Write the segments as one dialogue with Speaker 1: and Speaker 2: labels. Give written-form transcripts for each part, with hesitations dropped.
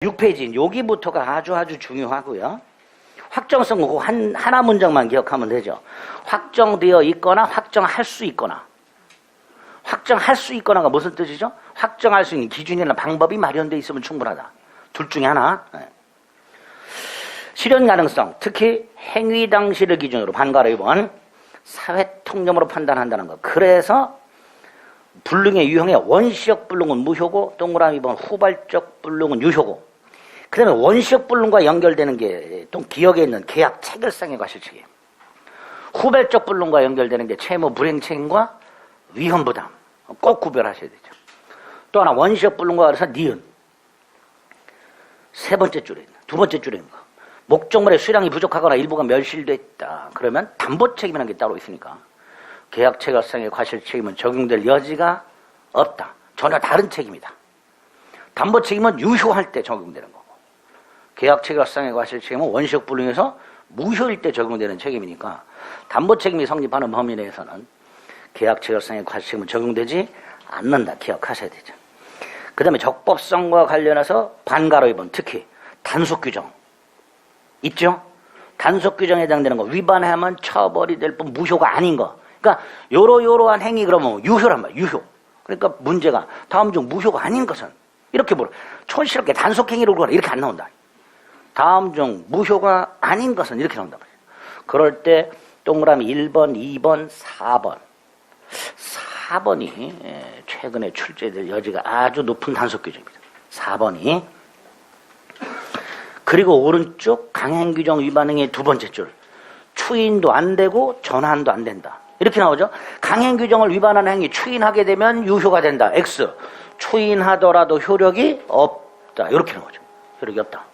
Speaker 1: 6페이지 여기부터가 아주 중요하고요. 확정성 그거 하나 문장만 기억하면 되죠. 확정되어 있거나 확정할 수 있거나. 확정할 수 있거나가 무슨 뜻이죠? 확정할 수 있는 기준이나 방법이 마련되어 있으면 충분하다. 둘 중에 하나. 실현 가능성, 특히 행위 당시를 기준으로 반가로 2번 사회통념으로 판단한다는 것. 그래서 불능의 유형의 원시적 불능은 무효고 동그라미 2번 후발적 불능은 유효고, 그 다음에 원시적 불능과 연결되는 게 또 기억에 있는 계약 체결상의 과실책임, 후발적 불능과 연결되는 게 채무 불이행책임과 위헌부담. 꼭 구별하셔야 되죠. 또 하나 원시적 불능과 그래서 니은 세 번째 줄에 있는, 두 번째 줄에 있는 거. 목적물의 수량이 부족하거나 일부가 멸실됐다. 그러면 담보책임이라는 게 따로 있으니까 계약 체결상의 과실책임은 적용될 여지가 없다. 전혀 다른 책임이다. 담보책임은 유효할 때 적용되는 거고, 계약 체결상의 과실책임은 원시적 불능에서 무효일 때 적용되는 책임이니까 담보책임이 성립하는 범위 내에서는 계약 체결상의 과실책임은 적용되지 않는다. 기억하셔야 되죠. 그 다음에 적법성과 관련해서 반가로 2번 특히 단속 규정 있죠? 단속 규정에 해당되는 거 위반하면 처벌이 될 뿐 무효가 아닌 거. 그러니까 요러한 행위 그러면 유효란 말이야. 유효. 그러니까 문제가 다음 중 무효가 아닌 것은 이렇게 물어. 촌스럽게 단속 행위를 그러나 이렇게 안 나온다. 다음 중 무효가 아닌 것은 이렇게 나온다. 그럴 때 동그라미 1번, 2번, 4번. 4번이 최근에 출제될 여지가 아주 높은 단속 규정입니다. 4번이. 그리고 오른쪽 강행규정 위반행위의 두 번째 줄. 추인도 안 되고 전환도 안 된다. 이렇게 나오죠. 강행규정을 위반하는 행위 추인하게 되면 유효가 된다. X. 추인하더라도 효력이 없다. 이렇게 나오죠. 효력이 없다.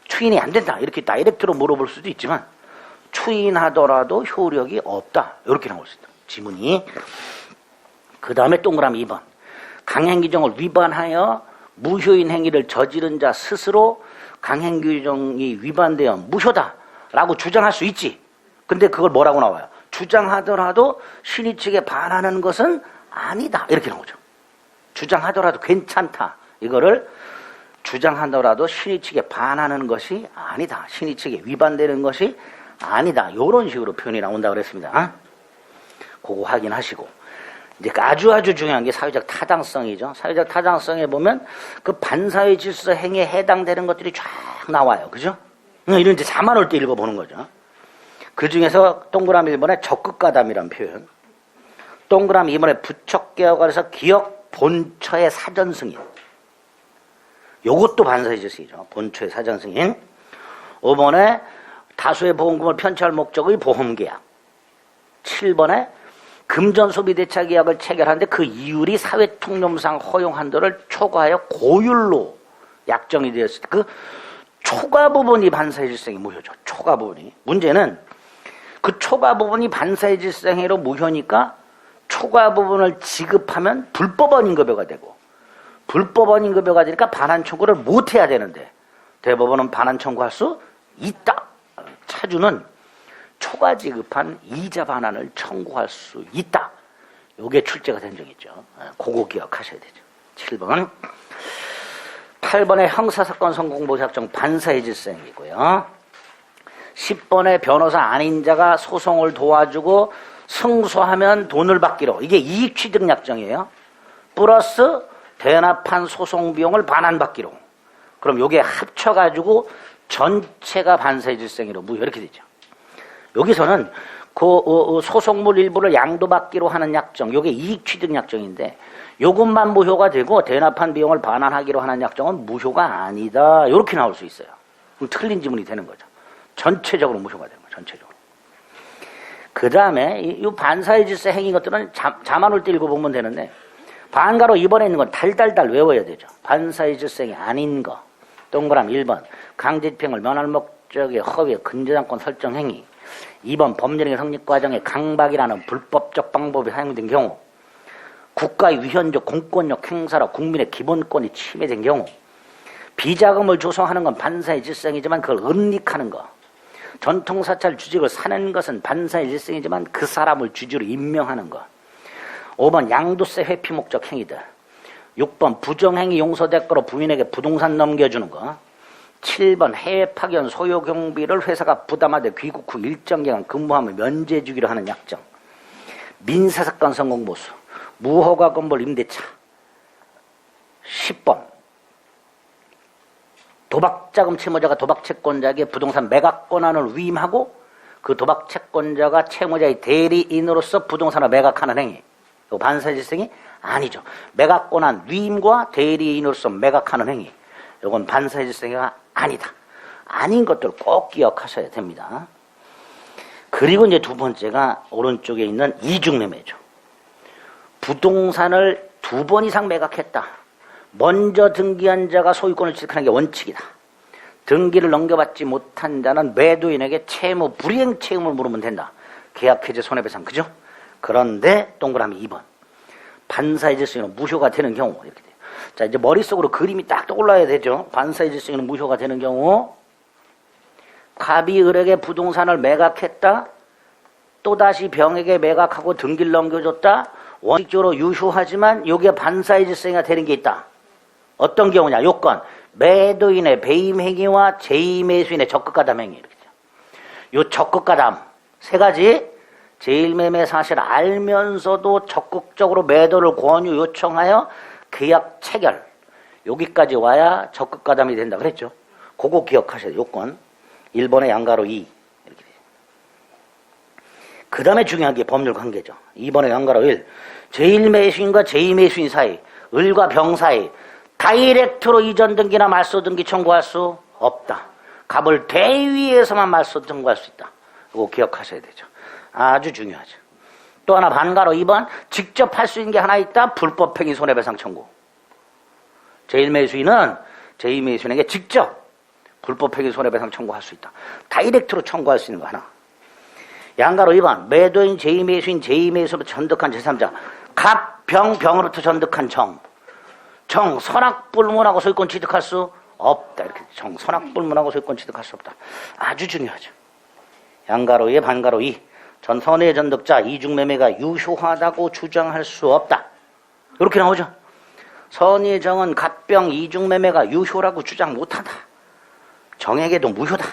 Speaker 1: 추인이 안 된다. 이렇게 다이렉트로 물어볼 수도 있지만 추인하더라도 효력이 없다. 이렇게 나올 수 있다. 지문이. 그 다음에 동그라미 2번. 강행규정을 위반하여 무효인 행위를 저지른 자 스스로 강행규정이 위반되어 무효다라고 주장할 수 있지. 근데 그걸 뭐라고 나와요? 주장하더라도 신의 측에 반하는 것은 아니다. 이렇게 나오죠. 주장하더라도 괜찮다. 이거를 주장하더라도 신의 측에 반하는 것이 아니다. 신의 측에 위반되는 것이 아니다. 이런 식으로 표현이 나온다고 그랬습니다. 그거 확인하시고. 이제 아주 중요한 게 사회적 타당성이죠. 사회적 타당성에 보면 그 반사회 질서 행위에 해당되는 것들이 쫙 나와요. 그죠? 이런 이제 자만 올 때 읽어보는 거죠. 그 중에서 동그라미 1번에 적극가담이라는 표현. 동그라미 2번에 부척개혁 아래서 기억 본처의 사전 승인. 요것도 반사회 질서이죠. 본처의 사전 승인. 5번에 다수의 보험금을 편취할 목적의 보험계약. 7번에 금전 소비 대차 계약을 체결하는데 그 이율이 사회통념상 허용 한도를 초과하여 고율로 약정이 되었을 때 그 초과 부분이 반사회 질서행위 무효죠. 초과 부분이. 문제는 그 초과 부분이 반사회 질서행위로 무효니까 초과 부분을 지급하면 불법원 인급여가 되고, 불법원 인급여가 되니까 반환 청구를 못 해야 되는데 대법원은 반환 청구할 수 있다. 차주는 초과 지급한 이자 반환을 청구할 수 있다. 요게 출제가 된 적이 있죠. 그거 기억하셔야 되죠. 7번. 8번에 형사사건 성공보호 작정 반사회 질서행위고요. 10번에 변호사 아닌 자가 소송을 도와주고 승소하면 돈을 받기로. 이게 이익취득 약정이에요. 플러스 대납한 소송 비용을 반환받기로. 그럼 요게 합쳐가지고 전체가 반사회 질서행위로 무효. 이렇게 되죠. 여기서는 그 소송물 일부를 양도받기로 하는 약정, 요게 이익취득 약정인데 요것만 무효가 되고 대납한 비용을 반환하기로 하는 약정은 무효가 아니다. 이렇게 나올 수 있어요. 그럼 틀린 지문이 되는 거죠. 전체적으로 무효가 되는 거죠. 전체적으로. 그 다음에 이 반사회 질서 행위 것들은 자만 올 때 읽어보면 되는데 반가로 이번에 있는 건 달달달 외워야 되죠. 반사회 질서 행위 아닌 거. 동그라미 1번 강제집행을 면할 목적의 허위의 근저당권 설정 행위. 2번 법률행위 성립 과정에 강박이라는 불법적 방법이 사용된 경우, 국가의 위헌적 공권력 행사로 국민의 기본권이 침해된 경우, 비자금을 조성하는 건 반사회 질서행위지만 그걸 은닉하는 거, 전통사찰 주직을 사는 것은 반사회 질서행위지만 그 사람을 주주로 임명하는 거, 5번 양도세 회피 목적 행위들, 6번 부정행위 용서대가로 부인에게 부동산 넘겨주는 거. 7번 해외 파견 소요 경비를 회사가 부담하되 귀국 후 일정 기간 근무하면 면제 주기로 하는 약정. 민사사건 성공보수. 무허가 건물 임대차. 10번 도박자금 채무자가 도박채권자에게 부동산 매각 권한을 위임하고 그 도박채권자가 채무자의 대리인으로서 부동산을 매각하는 행위. 이거 반사회질성이 아니죠. 매각 권한 위임과 대리인으로서 매각하는 행위. 이건 반사회질성이 아니다. 아닌 것들을 꼭 기억하셔야 됩니다. 그리고 이제 두 번째가 오른쪽에 있는 이중매매죠. 부동산을 2번 이상 매각했다. 먼저 등기한 자가 소유권을 취득하는 게 원칙이다. 등기를 넘겨받지 못한 자는 매도인에게 채무 불이행 책임을 물으면 된다. 계약해지 손해배상, 그죠? 그런데 동그라미 2번 반사의 질서는 무효가 되는 경우 이렇게 돼요. 자, 이제 머릿속으로 그림이 딱 떠올라야 되죠. 반사의 질서는 무효가 되는 경우 갑이 을에게 부동산을 매각했다. 또다시 병에게 매각하고 등기를 넘겨줬다. 원칙적으로 유효하지만 이게 반사의 질서가 되는 게 있다. 어떤 경우냐? 요건 매도인의 배임 행위와 제2매수인의 적극가담 행위 이렇게 돼요. 요 적극가담 세 가지. 제1매매 사실을 알면서도 적극적으로 매도를 권유 요청하여 계약 체결. 여기까지 와야 적극가담이 된다 그랬죠. 그거 기억하셔야 돼요. 요건 1번의 양가로 2 이렇게 돼요. 그 다음에 중요한 게 법률 관계죠. 2번의 양가로 1 제1매수인과 제2매수인 사이 을과 병 사이 다이렉트로 이전 등기나 말소 등기 청구할 수 없다. 갑을 대위에서만 말소 청구할 수 있다. 이거 기억하셔야 되죠. 아주 중요하죠. 또 하나 반가로 2번 직접 할 수 있는 게 하나 있다. 불법행위 손해배상 청구. 제1매수인은 제2매수인에게 직접 불법행위 손해배상 청구할 수 있다. 다이렉트로 청구할 수 있는 거 하나. 양가로 2번 매도인 제2매수인 제2매수로 전득한 제3자 갑, 병, 병으로부터 전득한 정 선악불문하고 소유권 취득할 수 없다. 이렇게 선악불문하고 소유권 취득할 수 없다. 아주 중요하죠. 양가로 2에 반가로 2 전 선의 전득자 이중매매가 유효하다고 주장할 수 없다. 이렇게 나오죠. 선의 정은 갑병 이중매매가 유효라고 주장 못한다. 정에게도 무효다.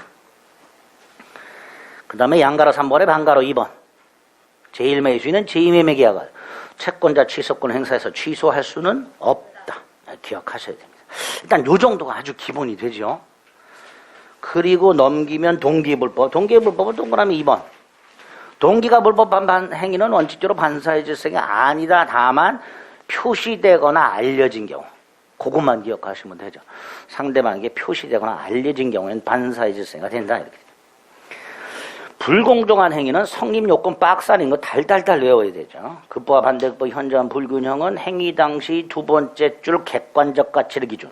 Speaker 1: 그 다음에 양가로 3번에 반가로 2번 제1매수인은 제2매매 계약을 채권자 취소권 행사에서 취소할 수는 없다. 기억하셔야 됩니다. 일단 요 정도가 아주 기본이 되죠. 그리고 넘기면 동기불법. 동기불법은 동그라미 2번. 동기가 불법 반반 행위는 원칙적으로 반사의 질성이 아니다. 다만 표시되거나 알려진 경우. 그것만 기억하시면 되죠. 상대방에게 표시되거나 알려진 경우에는 반사의 질성이 된다. 이렇게. 불공정한 행위는 성립 요건 박스 아닌 거 달달달 외워야 되죠. 급부와 반대급부 현저한 불균형은 행위 당시 두 번째 줄 객관적 가치를 기준.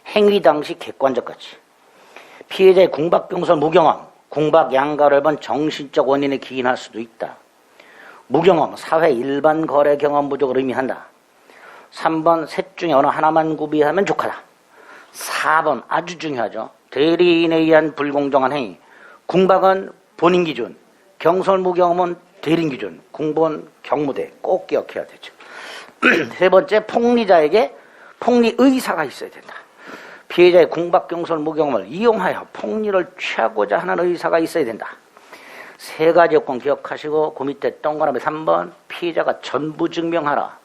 Speaker 1: 행위 당시 객관적 가치. 피해자의 궁박경솔 무경험, 궁박 양가로 번 정신적 원인에 기인할 수도 있다. 무경험, 사회 일반 거래 경험 부족을 의미한다. 3번 셋 중에 어느 하나만 구비하면 족하다. 4번 아주 중요하죠. 대리인에 의한 불공정한 행위. 궁박은 본인 기준, 경솔 무경험은 대리인 기준, 궁본 경무대 꼭 기억해야 되죠. 세 번째 폭리자에게 폭리 의사가 있어야 된다. 피해자의 궁박 경솔 무경험을 이용하여 폭리를 취하고자 하는 의사가 있어야 된다. 세 가지 요건 기억하시고 그 밑에 동그라미 3번 피해자가 전부 증명하라.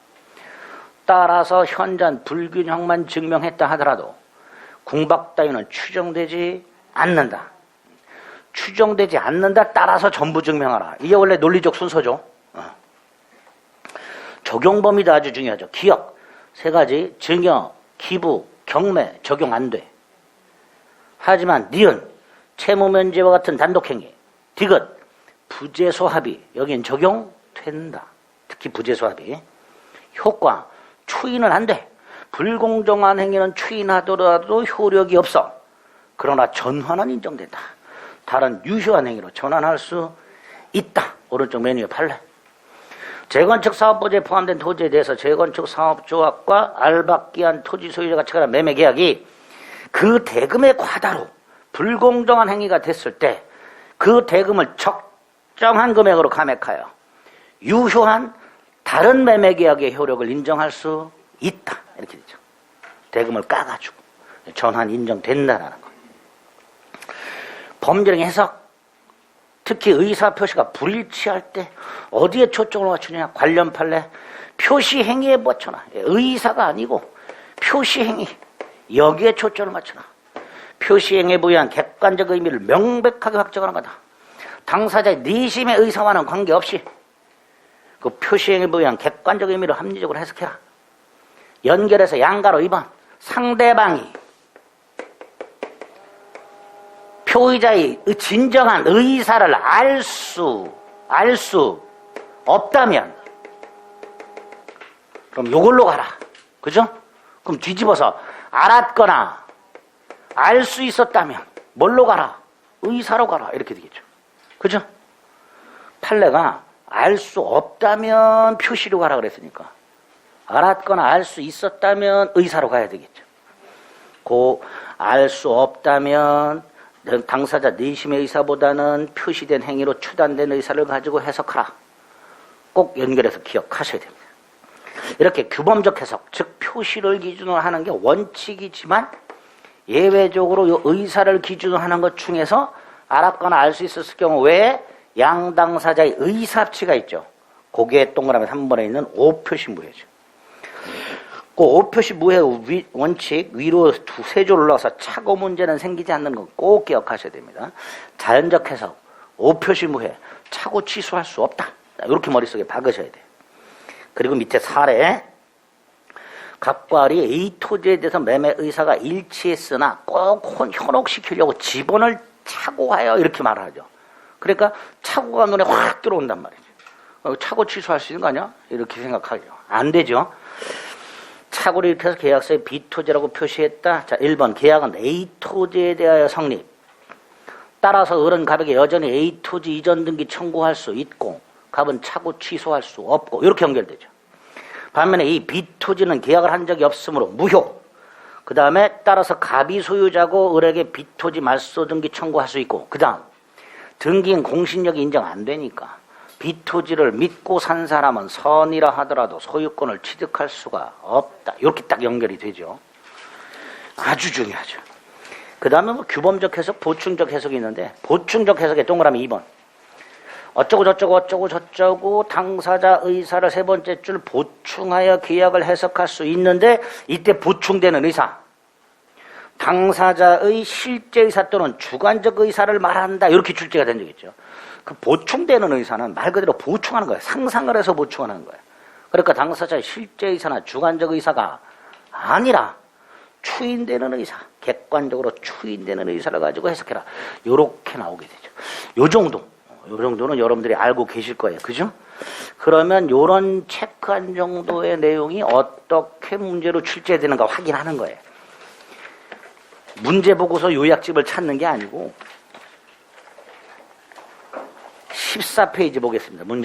Speaker 1: 따라서 현저한 불균형만 증명했다 하더라도 궁박 따위는 추정되지 않는다. 추정되지 않는다. 따라서 전부 증명하라. 이게 원래 논리적 순서죠. 적용 범위도 아주 중요하죠. 기억 세 가지 증여, 기부, 경매 적용 안 돼. 하지만 니은 채무면제와 같은 단독행위, 디귿 부재소합의 여긴 적용된다. 특히 부재소합의 효과 추인은 안 돼. 불공정한 행위는 추인하더라도 효력이 없어. 그러나 전환은 인정된다. 다른 유효한 행위로 전환할 수 있다. 오른쪽 메뉴에 판례. 재건축 사업보조에 포함된 토지에 대해서 재건축 사업조합과 알박기한 토지 소유자가 체결한 매매 계약이 그 대금의 과다로 불공정한 행위가 됐을 때 그 대금을 적정한 금액으로 감액하여 유효한 다른 매매 계약의 효력을 인정할 수 있다. 이렇게 되죠. 대금을 까가지고 전환 인정된다라는 거. 범죄령 해석, 특히 의사표시가 불일치할 때 어디에 초점을 맞추느냐. 관련 판례 표시 행위에 맞춰놔. 의사가 아니고 표시 행위, 여기에 초점을 맞춰놔. 표시 행위에 부여한 객관적 의미를 명백하게 확정하는 거다. 당사자의 내심의 의사와는 관계없이 그 표시 행위에 부여한 객관적 의미를 합리적으로 해석해라. 연결해서 양가로 2번 상대방이 표의자의 진정한 의사를 알 수 없다면 그럼 요걸로 가라. 그죠? 그럼 뒤집어서 알았거나 알 수 있었다면 뭘로 가라? 의사로 가라. 이렇게 되겠죠. 그죠? 판례가 알 수 없다면 표시로 가라 그랬으니까 알았거나 알 수 있었다면 의사로 가야 되겠죠. 그 알 수 없다면 당사자 내심의 의사보다는 표시된 행위로 추단된 의사를 가지고 해석하라. 꼭 연결해서 기억하셔야 됩니다. 이렇게 규범적 해석, 즉 표시를 기준으로 하는 게 원칙이지만 예외적으로 이 의사를 기준으로 하는 것 중에서 알았거나 알 수 있었을 경우 외에 양당사자의 의사합치가 있죠. 거기에 동그라미 3번에 있는 오표시 무해죠. 그 오표시 무해 원칙 위로 두세 줄 올라가서 착오 문제는 생기지 않는 건 꼭 기억하셔야 됩니다. 자연적 해석, 오표시 무해, 착오 취소할 수 없다. 이렇게 머릿속에 박으셔야 돼요. 그리고 밑에 사례, 갑과 을이 A 토지에 대해서 매매 의사가 일치했으나 꼭 현혹시키려고 지번을 착오하여 이렇게 말하죠. 그러니까 착오가 눈에 확 들어온단 말이죠. 착오 취소할 수 있는 거 아니야? 이렇게 생각하죠. 안 되죠. 착오를 일으켜서 계약서에 B토지라고 표시했다. 자, 1번 계약은 A토지에 대하여 성립. 따라서 을은 갑에게 여전히 A토지 이전 등기 청구할 수 있고 갑은 착오 취소할 수 없고 이렇게 연결되죠. 반면에 이 B토지는 계약을 한 적이 없으므로 무효. 그 다음에 따라서 갑이 소유자고 을에게 B토지 말소 등기 청구할 수 있고 그 다음 등기인 공신력이 인정 안 되니까 B토지를 믿고 산 사람은 선이라 하더라도 소유권을 취득할 수가 없다. 이렇게 딱 연결이 되죠. 아주 중요하죠. 그 다음에 뭐 규범적 해석, 보충적 해석이 있는데 보충적 해석의 동그라미 2번 어쩌고 저쩌고 어쩌고 저쩌고 당사자 의사를 세 번째 줄 보충하여 계약을 해석할 수 있는데 이때 보충되는 의사 당사자의 실제 의사 또는 주관적 의사를 말한다. 이렇게 출제가 된 적이 있죠. 그 보충되는 의사는 말 그대로 보충하는 거예요. 상상을 해서 보충하는 거예요. 그러니까 당사자의 실제 의사나 주관적 의사가 아니라 추인되는 의사, 객관적으로 추인되는 의사를 가지고 해석해라. 요렇게 나오게 되죠. 요 정도는 여러분들이 알고 계실 거예요. 그죠? 그러면 요런 체크한 정도의 내용이 어떻게 문제로 출제되는가 확인하는 거예요. 문제 보고서 요약집을 찾는 게 아니고 14페이지 보겠습니다. 문제